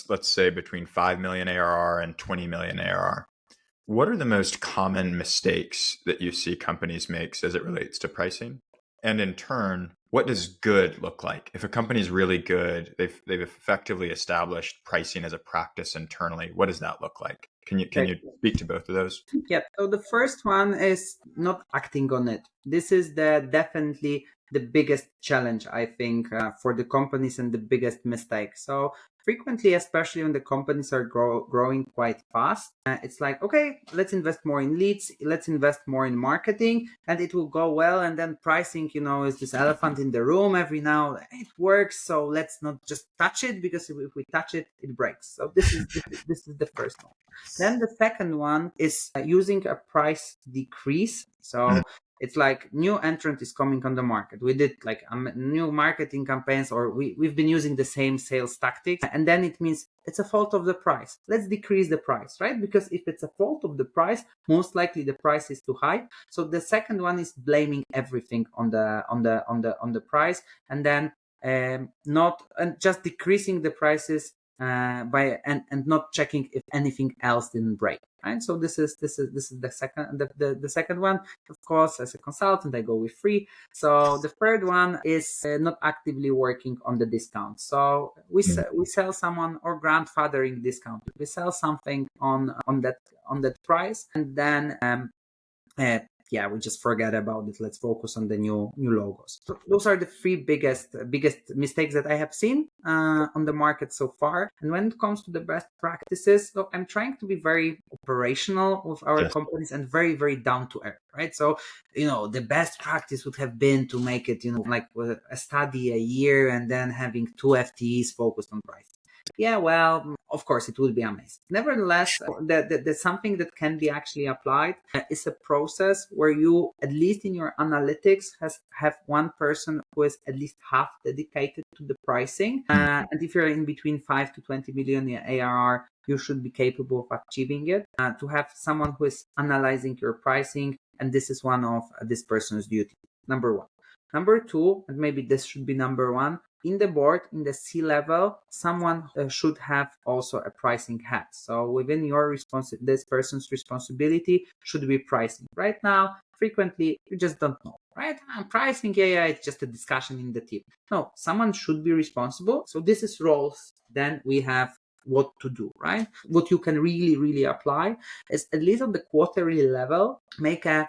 let's say between 5 million ARR and 20 million ARR. What are the most common mistakes that you see companies make as it relates to pricing? And in turn, what does good look like? If a company is really good, they've effectively established pricing as a practice internally. What does that look like? Can you speak to both of those? Yeah. So the first one is not acting on it. This is definitely the biggest challenge, I think, for the companies, and the biggest mistake. So frequently, especially when the companies are growing quite fast, it's like, okay, let's invest more in leads, let's invest more in marketing, and it will go well. And then pricing, is this elephant in the room. Every now it works, so let's not just touch it, because if we touch it, it breaks. So this is the first one. Then the second one is using a price decrease. So it's like new entrant is coming on the market. We did like new marketing campaigns, or we've been using the same sales tactics. And then it means it's a fault of the price. Let's decrease the price, right? Because if it's a fault of the price, most likely the price is too high. So the second one is blaming everything on the price, and then just decreasing the prices by and not checking if anything else didn't break. Right, so this is the second one. Of course, as a consultant, I go with free. So the third one is not actively working on the discount. So we sell someone, or grandfathering discount. We sell something on that price, and then we just forget about it. Let's focus on the new logos. So those are the three biggest mistakes that I have seen on the market so far. And when it comes to the best practices, so I'm trying to be very operational with our companies, and very, very down to earth, right? So, the best practice would have been to make it, like a study a year, and then having 2 FTEs focused on price. Yeah, well, of course, it would be amazing. Nevertheless, there's something that can be actually applied. It's a process where you, at least in your analytics, have one person who is at least half dedicated to the pricing. And if you're in between 5 to 20 million ARR, you should be capable of achieving it. To have someone who is analyzing your pricing, and this is one of this person's duty. Number one. Number two, and maybe this should be number one, in the board, in the C-level, someone should have also a pricing hat. So within your this person's responsibility should be pricing. Right now, frequently, you just don't know, right? Pricing, it's just a discussion in the team. No, someone should be responsible. So this is roles. Then we have what to do, right? What you can really, really apply is, at least on the quarterly level, make a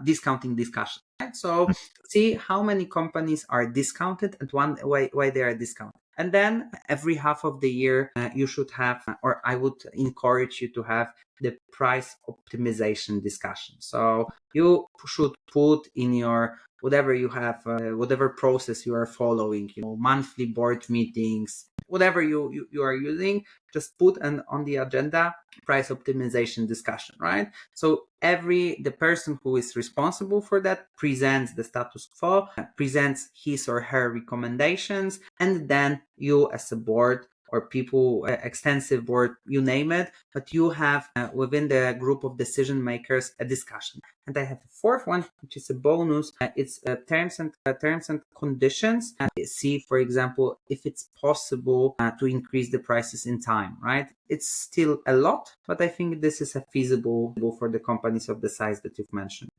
discounting discussion. Right? So see how many companies are discounted and why they are discounted. And then every half of the year, you should have, or I would encourage you to have, the price optimization discussion. So you should put in your whatever you have, whatever process you are following, monthly board meetings, whatever you are using, just put on the agenda price optimization discussion, right? So the person who is responsible for that presents the status quo, presents his or her recommendations, and then you as a board, or people, extensive board, you name it, but you have within the group of decision makers a discussion. And I have a fourth one, which is a bonus. It's terms and conditions. See, for example, if it's possible to increase the prices in time, right? It's still a lot, but I think this is feasible for the companies of the size that you've mentioned.